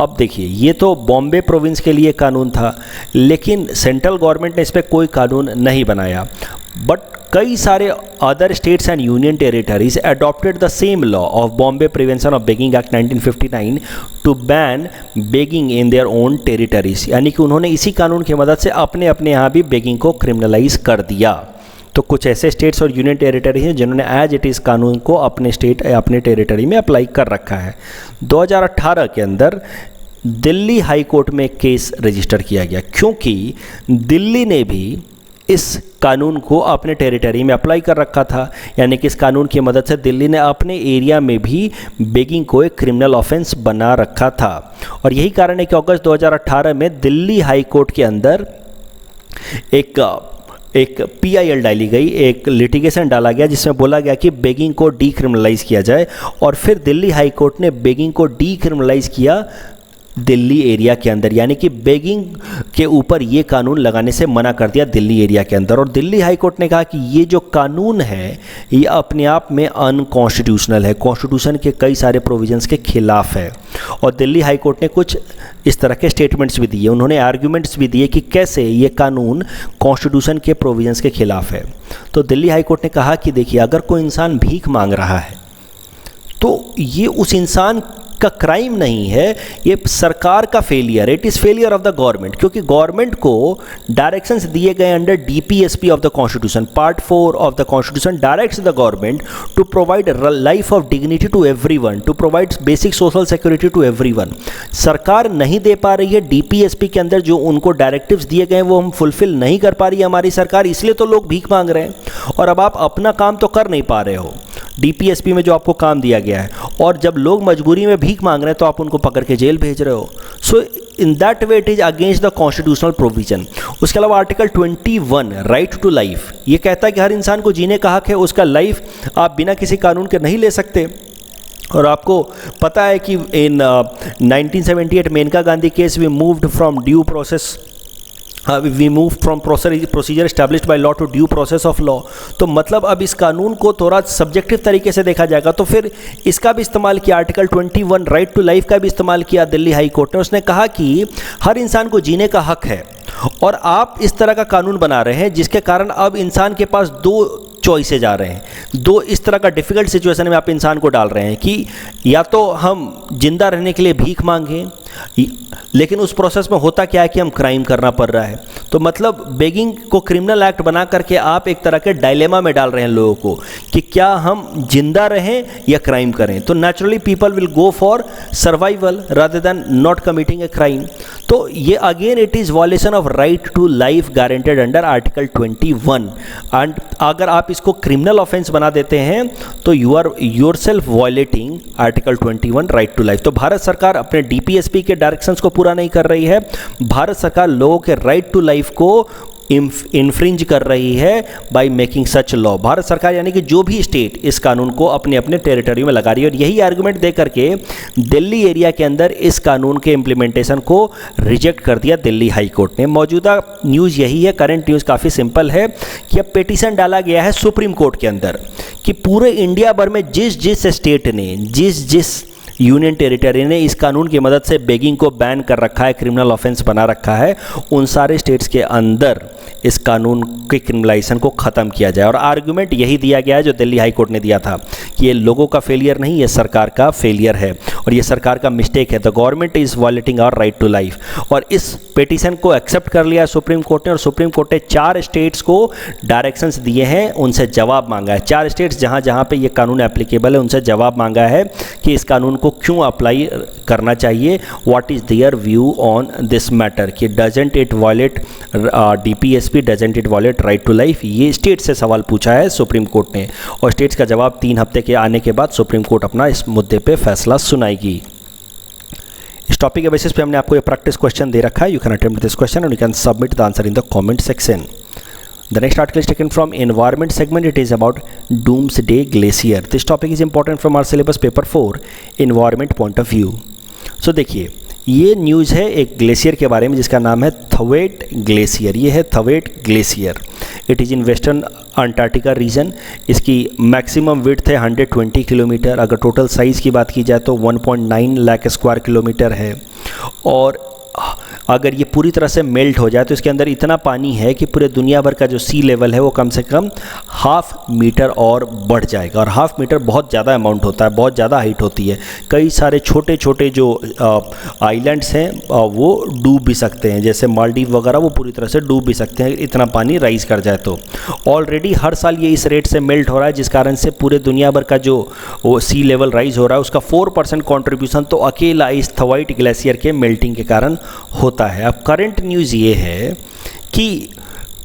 अब देखिए, ये तो बॉम्बे प्रोविंस के लिए कानून था, लेकिन सेंट्रल गवर्नमेंट ने इस पर कोई कानून नहीं बनाया, बट कई सारे other states and union territories adopted the same law of Bombay prevention of begging act 1959 to ban begging in their own territories, यानी कि उन्होंने इसी कानून की मदद से अपने यहाँ भी बेगिंग को क्रिमिनलाइज कर दिया। तो कुछ ऐसे स्टेट्स और यूनियन टेरिटरी हैं जिन्होंने एज इट इज़ कानून को अपने स्टेट अपने टेरिटरी में अप्लाई कर रखा है। 2018 के अंदर दिल्ली हाई कोर्ट में केस रजिस्टर किया गया, क्योंकि दिल्ली ने भी इस कानून को अपने टेरिटरी में अप्लाई कर रखा था, यानी कि इस कानून की मदद से दिल्ली ने अपने एरिया में भी बेगिंग को एक क्रिमिनल ऑफेंस बना रखा था। और यही कारण है कि अगस्त 2018 में दिल्ली हाई कोर्ट के अंदर एक PIL डाली गई, एक लिटिगेशन डाला गया जिसमें बोला गया कि बेगिंग को डीक्रिमिनलाइज किया जाए, और फिर दिल्ली हाई कोर्ट ने बेगिंग को डीक्रिमिनलाइज किया दिल्ली एरिया के अंदर, यानी कि बेगिंग के ऊपर ये कानून लगाने से मना कर दिया दिल्ली एरिया के अंदर। और दिल्ली हाई कोर्ट ने कहा कि ये जो कानून है ये अपने आप में अनकॉन्स्टिट्यूशनल है, कॉन्स्टिट्यूशन के कई सारे प्रोविजंस के खिलाफ है। और दिल्ली हाई कोर्ट ने कुछ इस तरह के स्टेटमेंट्स भी दिए, उन्होंने आर्ग्यूमेंट्स भी दिए कि कैसे ये कानून कॉन्स्टिट्यूशन के प्रोविजंस के खिलाफ है। तो दिल्ली हाई कोर्ट ने कहा कि देखिए, अगर कोई इंसान भीख मांग रहा है तो ये उस इंसान का क्राइम नहीं है, ये सरकार का फेलियर है, it is failure of the government, क्योंकि गवर्नमेंट को डायरेक्शंस दिए गए under DPSP of the constitution, part 4 of the constitution directs the government to provide life of dignity to everyone, to provide basic social security to everyone. सरकार नहीं दे पा रही है, DPSP के अंदर जो उनको डायरेक्टिव्स दिए गए हैं वो हम फुलफिल नहीं कर पा रही है हमारी सरकार, इसलिए तो लोग भीख मांग रहे हैं। और अब आप अपना काम तो कर नहीं पा रहे हो DPSP में जो आपको काम दिया गया है, और जब लोग मजबूरी में भीख मांग रहे हैं तो आप उनको पकड़ के जेल भेज रहे हो। So in that way it is against the constitutional provision. उसके अलावा आर्टिकल 21 राइट टू लाइफ, ये कहता है कि हर इंसान को जीने का हक है, उसका लाइफ आप बिना किसी कानून के नहीं ले सकते। और आपको पता है कि in 1978 Maneka Gandhi case we moved from due process we move from procedure established by law to due process of law. तो मतलब अब इस कानून को थोड़ा सब्जेक्टिव तरीके से देखा जाएगा, तो फिर इसका भी इस्तेमाल किया, आर्टिकल 21 राइट टू लाइफ का भी इस्तेमाल किया दिल्ली हाई कोर्ट ने। उसने कहा कि हर इंसान को जीने का हक है, और आप इस तरह का कानून बना रहे हैं जिसके कारण अब इंसान के पास दो चॉइसेज आ रहे हैं, दो इस तरह का डिफ़िकल्ट सिचुएशन में आप इंसान को डाल रहे हैं कि या तो हम जिंदा रहने के लिए भीख मांगें, लेकिन उस प्रोसेस में होता क्या है कि हम क्राइम करना पड़ रहा है। तो मतलब बेगिंग को क्रिमिनल एक्ट बना करके आप एक तरह के डायलेमा में डाल रहे हैं लोगों को कि क्या हम जिंदा रहें या क्राइम करें। तो naturally people will go for survival rather than not committing a crime. तो ये again it is violation of right to life guaranteed under article 21। And अगर आप इसको क्रिमिनल ऑफेंस बना देते हैं तो you are yourself violating article 21 right to life. तो भारत सरकार अपने डीपीएसपी के डायरेक्शंस को पूरा नहीं कर रही है, भारत सरकार लोगों के राइट टू लाइफ को इन्फ्रिंज कर रही है by making such law. Bharat सरकार यानी कि जो भी स्टेट इस कानून को अपने अपने टेरिटरी में लगा रही है, और यही आर्गुमेंट दे करके दिल्ली एरिया के अंदर इस कानून के इम्प्लीमेंटेशन को रिजेक्ट कर दिया दिल्ली हाई कोर्ट ने। मौजूदा न्यूज़ यही है, करंट न्यूज़ काफ़ी सिंपल है कि अब पिटीशन डाला गया है सुप्रीम कोर्ट के अंदर कि पूरे इंडिया भर में जिस जिस स्टेट ने, जिस यूनियन टेरिटरी ने इस कानून की मदद से बेगिंग को बैन कर रखा है, क्रिमिनल ऑफेंस बना रखा है, उन सारे स्टेट्स के अंदर इस कानून के क्रिमिनलाइजेशन को ख़त्म किया जाए। और आर्गुमेंट यही दिया गया है जो दिल्ली हाई कोर्ट ने दिया था कि ये लोगों का फेलियर नहीं, ये सरकार का फेलियर है और ये सरकार का मिस्टेक है। The government is violating our right to life. और इस पिटीशन को एक्सेप्ट कर लिया सुप्रीम कोर्ट ने, और सुप्रीम कोर्ट ने 4 स्टेट्स को डायरेक्शंस दिए हैं, उनसे जवाब मांगा है। 4 स्टेट्स जहाँ जहाँ पे ये कानून एप्लीकेबल है उनसे जवाब मांगा है कि इस कानून को क्यों अप्लाई करना चाहिए, what is their view on this matter, कि doesn't it violate DPSP, doesn't it violate right to life. ये स्टेट से सवाल पूछा है सुप्रीम कोर्ट ने, और स्टेट्स का जवाब 3 हफ्ते के आने के बाद सुप्रीम कोर्ट अपना इस मुद्दे पे फैसला सुनाएगी। इस टॉपिक के बेसिस पे हमने आपको ये प्रैक्टिस क्वेश्चन दे रखा है। You can attempt this question and you can submit the answer in the comment section. The next article is taken from environment segment. It is about Doomsday Glacier. This topic is important from our syllabus paper 4 environment point of view. So देखिए, ये न्यूज़ है एक ग्लेशियर के बारे में जिसका नाम है थवेट ग्लेशियर। ये है Thwaites glacier. It is in western Antarctica region. इसकी मैक्सिमम विड्थ है 120 किलोमीटर। अगर टोटल साइज़ की बात की जाए तो 1.9 लाख स्क्वायर किलोमीटर है। और अगर ये पूरी तरह से मेल्ट हो जाए तो इसके अंदर इतना पानी है कि पूरे दुनिया भर का जो सी लेवल है वो कम से कम 1/2 मीटर और बढ़ जाएगा। और 1/2 मीटर बहुत ज़्यादा अमाउंट होता है, बहुत ज़्यादा हाइट होती है। कई सारे छोटे छोटे जो आइलैंड्स हैं वो डूब भी सकते हैं, जैसे मालदीव वगैरह, वो पूरी तरह से डूब भी सकते हैं इतना पानी राइज कर जाए तो। ऑलरेडी हर साल ये इस रेट से मेल्ट हो रहा है, जिस कारण से पूरे दुनिया भर का जो सी लेवल राइज हो रहा है उसका 4% कॉन्ट्रीब्यूशन तो अकेला इस थवाइट ग्लेशियर के मेल्टिंग के कारण होता है। अब करंट न्यूज़ ये है कि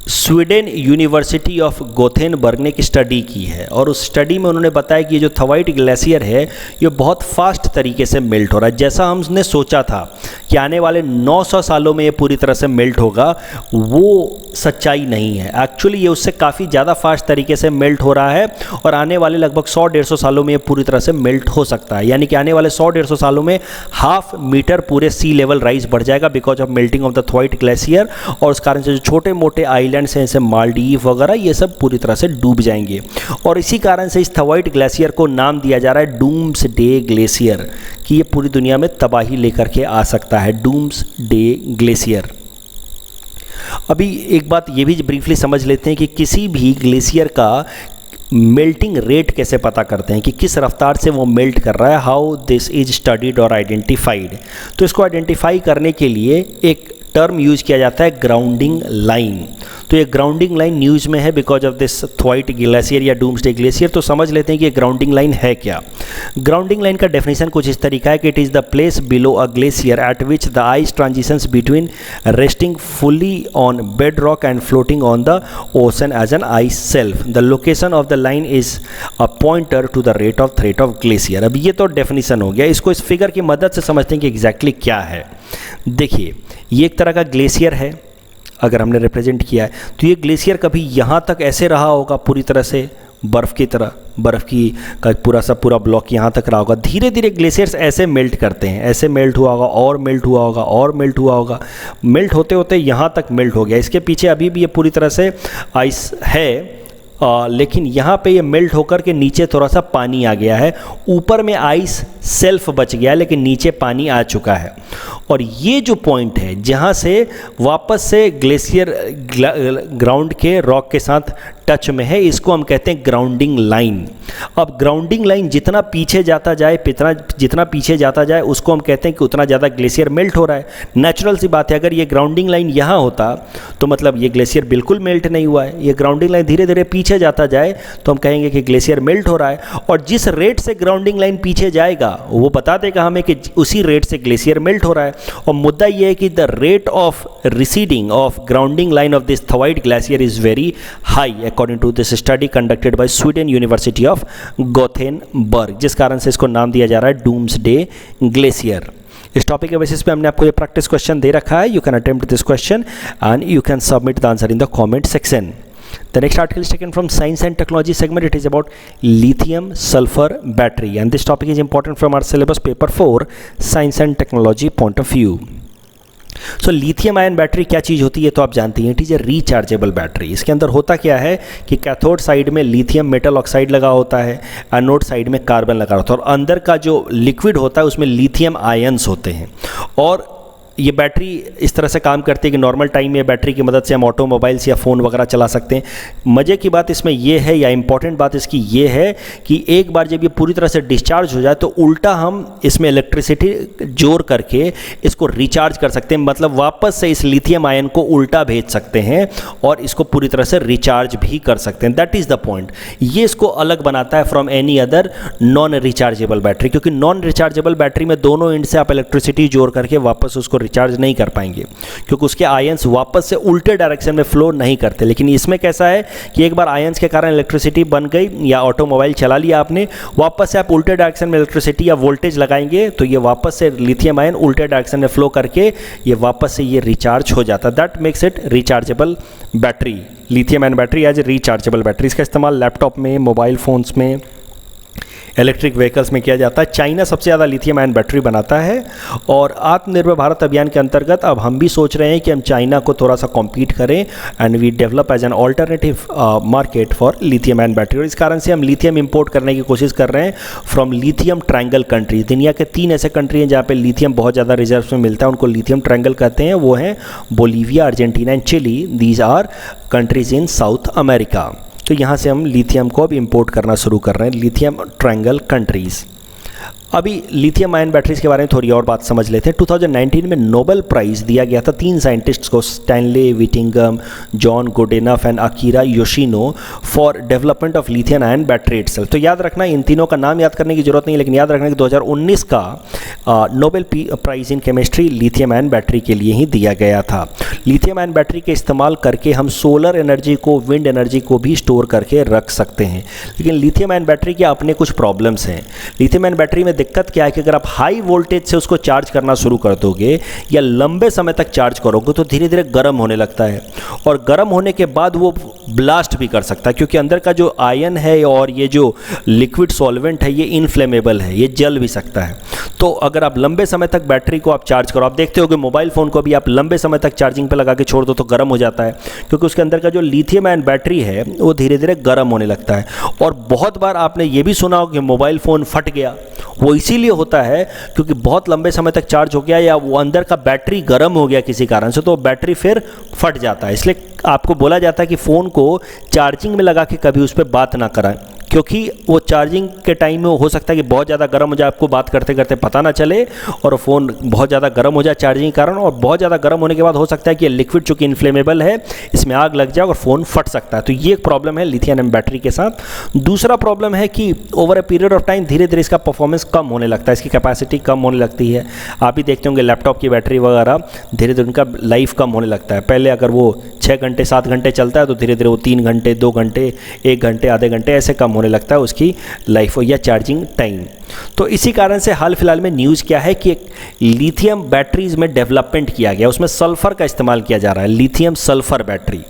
स्वीडन यूनिवर्सिटी ऑफ गोथेनबर्ग ने एक स्टडी की है, और उस स्टडी में उन्होंने बताया कि ये जो थवाइट ग्लेशियर है ये बहुत फास्ट तरीके से मेल्ट हो रहा है। जैसा हमने सोचा था कि आने वाले 900 सालों में ये पूरी तरह से मेल्ट होगा, वो सच्चाई नहीं है। एक्चुअली ये उससे काफ़ी ज़्यादा फास्ट तरीके से मेल्ट हो रहा है, और आने वाले लगभग 100-150 सालों में ये पूरी तरह से मेल्ट हो सकता है। यानी कि आने वाले 100-150 सालों में 1/2 मीटर पूरे सी लेवल राइज बढ़ जाएगा because of melting of the Thwaites glacier. और उस कारण से जो छोटे मोटे आइलैंड्स हैं जैसे मालदीव वगैरह, ये सब पूरी तरह से डूब जाएंगे। और इसी कारण से इस थवाइट ग्लेशियर को नाम दिया जा रहा है डूम्सडे ग्लेशियर, कि ये पूरी दुनिया में तबाही लेकर के आ सकता है, डूम्सडे ग्लेशियर। अभी एक बात ये भी ब्रीफली समझ लेते हैं कि किसी भी ग्लेशियर का मेल्टिंग रेट कैसे पता करते हैं, कि किस रफ्तार से वो मेल्ट कर रहा है, हाउ दिस इज स्टडीड और आइडेंटिफाइड। तो इसको आइडेंटिफाई करने के लिए एक टर्म यूज़ किया जाता है ग्राउंडिंग लाइन। तो ये ग्राउंडिंग लाइन न्यूज़ में है because of this Thwaites glacier या डूम्सडे ग्लेशियर। तो समझ लेते हैं कि ये ग्राउंडिंग लाइन है क्या। ग्राउंडिंग लाइन का डेफिनेशन कुछ इस तरीका है कि it is the place below a glacier at which the ice transitions between resting fully on bed rock and floating on the ocean as an ice shelf. The location of the line is a pointer to the rate of threat of glacier. अब ये तो डेफिनेशन हो गया, इसको इस फिगर की मदद से समझते हैं कि एग्जैक्टली क्या है। देखिए, ये एक तरह का ग्लेशियर है, अगर हमने रिप्रेजेंट किया है तो ये ग्लेशियर कभी यहाँ तक ऐसे रहा होगा पूरी तरह से बर्फ़ की तरह, बर्फ़ की का पूरा ब्लॉक यहाँ तक रहा होगा। धीरे धीरे ग्लेशियर्स ऐसे मेल्ट करते हैं, ऐसे मेल्ट हुआ होगा और मेल्ट हुआ होगा और मेल्ट हुआ होगा, मेल्ट होते होते यहाँ तक मेल्ट हो गया। इसके पीछे अभी भी ये पूरी तरह से आइस है, लेकिन यहाँ पे ये मेल्ट होकर के नीचे थोड़ा सा पानी आ गया है। ऊपर में आइस सेल्फ बच गया है, लेकिन नीचे पानी आ चुका है। और ये जो पॉइंट है जहाँ से वापस से ग्लेशियर ग्राउंड के रॉक के साथ टच में है, इसको हम कहते हैं ग्राउंडिंग लाइन। अब ग्राउंडिंग लाइन जितना पीछे जाता जाए, जितना पीछे जाता जाए, उसको हम कहते हैं कि उतना ज़्यादा ग्लेशियर मेल्ट हो रहा है। नेचुरल सी बात है, अगर ये ग्राउंडिंग लाइन यहाँ होता तो मतलब ये ग्लेशियर बिल्कुल मेल्ट नहीं हुआ है। ये ग्राउंडिंग लाइन धीरे धीरे पीछे जाता जाए तो हम कहेंगे कि ग्लेशियर मेल्ट हो रहा है। और जिस रेट से ग्राउंडिंग लाइन पीछे जाएगा वो बता देगा हमें कि उसी रेट से ग्लेशियर मेल्ट हो रहा है। और मुद्दा ये है कि the rate of receding of grounding line of this Thwaites glacier is very high according to this study conducted by Sweden University of Gothenburg, जिस कारण से इसको नाम दिया जा रहा है डूम्सडे ग्लेशियर। इस टॉपिक के बेसिस पे हमने आपको ये प्रैक्टिस क्वेश्चन दे रखा है। You can attempt this question and you can submit the answer in the comment section. The next article is taken from Science and Technology segment. It is about lithium sulfur battery, and this topic is important from our syllabus paper 4 Science and Technology point of view. So lithium ion battery क्या चीज़ होती है तो आप जानती हैं, it is a rechargeable battery. इसके अंदर होता क्या है कि कैथोड साइड में लिथियम मेटल ऑक्साइड लगा होता है, एनोड साइड में कार्बन लगा होता है, और अंदर का जो लिक्विड होता है उसमें लिथियम आयन्स होते हैं। और ये बैटरी इस तरह से काम करती है कि नॉर्मल टाइम में बैटरी की मदद से हम ऑटोमोबाइल्स या फ़ोन वगैरह चला सकते हैं। मज़े की बात इसमें यह है, या इम्पॉर्टेंट बात इसकी ये है कि एक बार जब ये पूरी तरह से डिस्चार्ज हो जाए तो उल्टा हम इसमें इलेक्ट्रिसिटी जोड़ करके इसको रिचार्ज कर सकते हैं, मतलब वापस से इस लिथियम आयन को उल्टा भेज सकते हैं और इसको पूरी तरह से रिचार्ज भी कर सकते हैं। That is the point. ये इसको अलग बनाता है from any other non rechargeable battery, क्योंकि नॉन रिचार्जेबल बैटरी में दोनों एंड से आप इलेक्ट्रिसिटी जोड़ करके वापस उसको रिचार्ज नहीं कर पाएंगे, क्योंकि उसके आयंस वापस से उल्टे डायरेक्शन में फ्लो नहीं करते। लेकिन इसमें कैसा है कि एक बार आयंस के कारण इलेक्ट्रिसिटी बन गई या ऑटोमोबाइल चला लिया आपने, वापस से आप उल्टे डायरेक्शन में इलेक्ट्रिसिटी या वोल्टेज लगाएंगे तो ये वापस से लिथियम आयन उल्टे डायरेक्शन में फ्लो करके ये वापस से ये रिचार्ज हो जाता है। That makes it rechargeable battery. Lithium ion battery as rechargeable battery, इसका इस्तेमाल लैपटॉप में, मोबाइल फ़ोन्स में, इलेक्ट्रिक व्हीकल्स में किया जाता है। चाइना सबसे ज़्यादा लिथियम आयन बैटरी बनाता है, और आत्मनिर्भर भारत अभियान के अंतर्गत अब हम भी सोच रहे हैं कि हम चाइना को थोड़ा सा कॉम्पीट करें and we develop as an alternative market for lithium ion battery. और इस कारण से हम लिथियम इंपोर्ट करने की कोशिश कर रहे हैं फ्रॉम लिथियम ट्रायंगल कंट्रीज। दुनिया के 3 ऐसे कंट्री हैं जहाँ पे लिथियम बहुत ज़्यादा रिजर्व में मिलता है, उनको लिथियम ट्रायंगल कहते हैं। वो हैं Bolivia, Argentina and Chile. These are countries in South America. तो यहाँ से हम लिथियम को अब इंपोर्ट करना शुरू कर रहे हैं, लिथियम ट्रायंगल कंट्रीज़। अभी लिथियम आयन बैटरीज के बारे में थोड़ी और बात समझ लेते हैं। 2019 में नोबेल प्राइज़ दिया गया था 3 साइंटिस्ट्स को, Stanley Whittingham, John Goodenough and Akira Yoshino, for development of lithium ion battery itself. तो याद रखना, इन तीनों का नाम याद करने की जरूरत नहीं है, लेकिन याद रखना कि 2019 का Nobel prize in chemistry lithium ion battery के लिए ही दिया गया था। लिथियम आयन बैटरी के इस्तेमाल करके हम सोलर एनर्जी को, विंड एनर्जी को भी स्टोर करके रख सकते हैं। लेकिन लिथियम आयन बैटरी के अपने कुछ प्रॉब्लम्स हैं। लिथियम आयन बैटरी में दिक्कत क्या है कि अगर आप हाई वोल्टेज से उसको चार्ज करना शुरू कर दोगे या लंबे समय तक चार्ज करोगे तो धीरे धीरे गर्म होने लगता है, और गर्म होने के बाद वो ब्लास्ट भी कर सकता है, क्योंकि अंदर का जो आयन है और ये जो लिक्विड सॉल्वेंट है ये इनफ्लेमेबल है, ये जल भी सकता है। तो अगर आप लंबे समय तक बैटरी को आप चार्ज करो, आप देखते होगे मोबाइल फ़ोन को भी आप लंबे समय तक चार्जिंग पे लगा के छोड़ दो तो गर्म हो जाता है, क्योंकि उसके अंदर का जो लिथियम आयन बैटरी है वो धीरे धीरे गर्म होने लगता है। और बहुत बार आपने ये भी सुना हो कि मोबाइल फ़ोन फट गया, वो इसीलिए होता है क्योंकि बहुत लंबे समय तक चार्ज हो गया या वो अंदर का बैटरी गर्म हो गया किसी कारण से, तो बैटरी फिर फट जाता है। इसलिए आपको बोला जाता है कि फ़ोन को चार्जिंग में लगा के कभी उस पर बात ना कराएं, क्योंकि वो चार्जिंग के टाइम में हो सकता है कि बहुत ज़्यादा गर्म हो जाए, आपको बात करते करते पता ना चले और फ़ोन बहुत ज़्यादा गर्म हो जाए चार्जिंग के कारण, और बहुत ज़्यादा गर्म होने के बाद हो सकता है कि लिक्विड चूँकि इनफ्लेमेबल है इसमें आग लग जाए और फ़ोन फट सकता है। तो ये एक प्रॉब्लम है लिथियम आयन बैटरी के साथ। दूसरा प्रॉब्लम है कि over a period of time धीरे धीरे इसका परफॉर्मेंस कम होने लगता है, इसकी कैपेसिटी कम होने लगती है। आप ही देखते होंगे लैपटॉप की बैटरी वगैरह धीरे धीरे उनका लाइफ कम होने लगता है। पहले अगर वो 6 घंटे 7 घंटे चलता है तो धीरे धीरे वो 3 घंटे 2 घंटे 1 घंटे आधे घंटे ऐसे कम होने लगता है उसकी लाइफ या चार्जिंग टाइम। तो इसी कारण से हाल फिलहाल में न्यूज़ क्या है कि लिथियम बैटरीज में डेवलपमेंट किया गया, उसमें सल्फर का इस्तेमाल किया जा रहा है, लिथियम सल्फर बैटरी।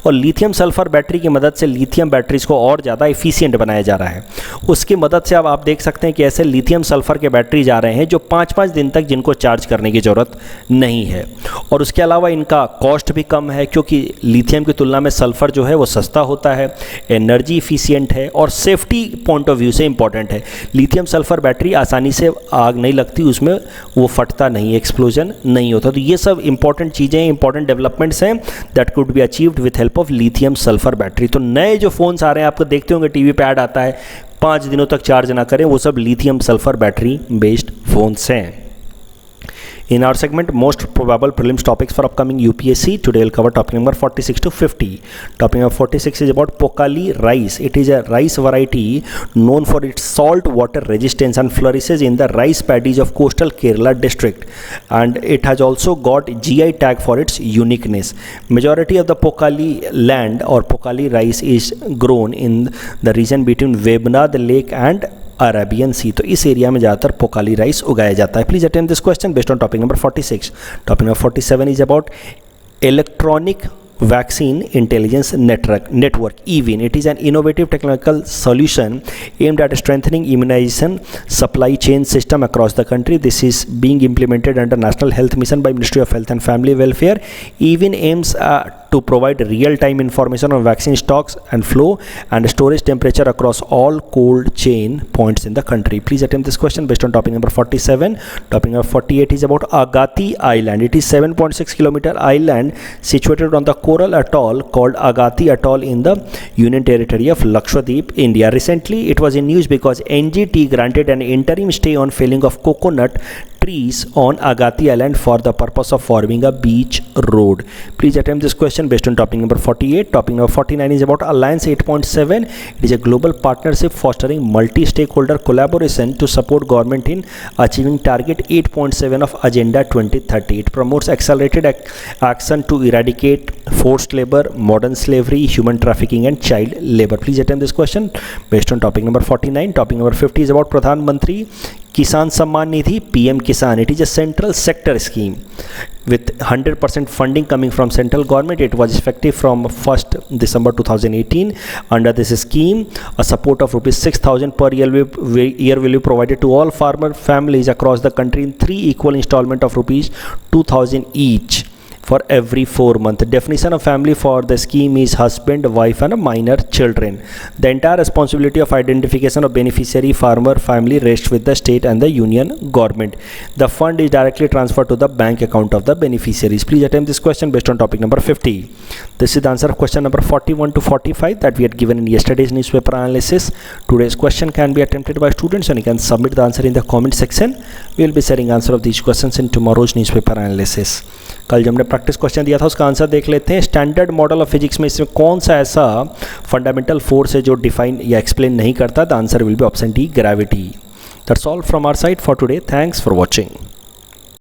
और लिथियम सल्फर बैटरी की मदद से लिथियम बैटरीज को और ज़्यादा इफिशियंट बनाया जा रहा है। उसकी मदद से अब आप देख सकते हैं कि ऐसे लिथियम सल्फर के बैटरीज आ रहे हैं जो 5-5 दिन तक जिनको चार्ज करने की ज़रूरत नहीं है। और उसके अलावा इनका कॉस्ट भी कम है, क्योंकि लिथियम की तुलना में सल्फर जो है वो सस्ता होता है, एनर्जी इफिशियंट है और सेफ्टी पॉइंट ऑफ व्यू से इंपॉर्टेंट है। लिथियम सल्फर बैटरी आसानी से आग नहीं लगती, उसमें वो फटता नहीं, एक्सप्लोजन नहीं होता। तो ये सब इंपॉर्टेंट चीज़ें, इंपॉर्टेंट डेवलपमेंट्स हैं that could be achieved with help of lithium sulphur battery. तो नए जो फ़ोन्स आ रहे हैं, आपको देखते होंगे टीवी पे ऐड आता है 5 दिनों तक चार्ज ना करें, वो सब lithium sulphur battery based phones हैं। In our segment, most probable prelims topics for upcoming UPSC, today we'll cover topic number 46 to 50. Topic number 46 is about Pokali rice. It is a rice variety known for its salt water resistance and flourishes in the rice paddies of coastal Kerala district. And it has also got GI tag for its uniqueness. Majority of the Pokali land or Pokali rice is grown in the region between Vebna, the lake and Arabian sea. तो इस एरिया में ज़्यादातर पोकाली राइस उगाया जाता है। Please attend this question based on topic number 46। Topic number 47 is about electronic Vaccine Intelligence Network EVIN. It is an innovative technical solution aimed at strengthening immunization supply chain system across the country. This is being implemented under National Health Mission by Ministry of Health and Family Welfare. EVIN aims to provide real-time information on vaccine stocks and flow and storage temperature across all cold chain points in the country. Please attempt this question based on topic number 47. Topic number 48 is about Agatti Island. It is 7.6 kilometer island situated on the coral atoll called Agatti Atoll in the Union Territory of Lakshadweep, India. Recently, it was in news because NGT granted an interim stay on felling of coconut trees on Agatti Island for the purpose of forming a beach road. Please attempt this question based on topic number 48. Topic number 49 is about Alliance 8.7. It is a global partnership fostering multi-stakeholder collaboration to support government in achieving target 8.7 of Agenda 2030. It promotes accelerated action to eradicate forced labor, modern slavery, human trafficking and child labor. Please attempt this question based on topic number 49. Topic number 50 is about Pradhan Mantri Kisan Samman Nidhi PM Kisan. It is a central sector scheme with 100% funding coming from central government. It was effective from 1st December 2018. Under this scheme, a support of rupees 6,000 per year will be provided to all farmer families across the country in 3 equal installment of rupees 2,000 each for every 4 months. The definition of family for the scheme is husband, wife and minor children. The entire responsibility of identification of beneficiary farmer family rests with the state and the union government. The fund is directly transferred to the bank account of the beneficiaries. Please attempt this question based on topic number 50. This is the answer of question number 41 to 45 that we had given in yesterday's newspaper analysis. Today's question can be attempted by students and you can submit the answer in the comment section. We will be sharing answer of these questions in tomorrow's newspaper analysis. कल जब हमने प्रैक्टिस क्वेश्चन दिया था उसका आंसर देख लेते हैं। स्टैंडर्ड मॉडल ऑफ फिजिक्स में इसमें कौन सा ऐसा फंडामेंटल फोर्स है जो डिफाइन या एक्सप्लेन नहीं करता? The answer will be option D, gravity. That's all from our side for today. Thanks for watching.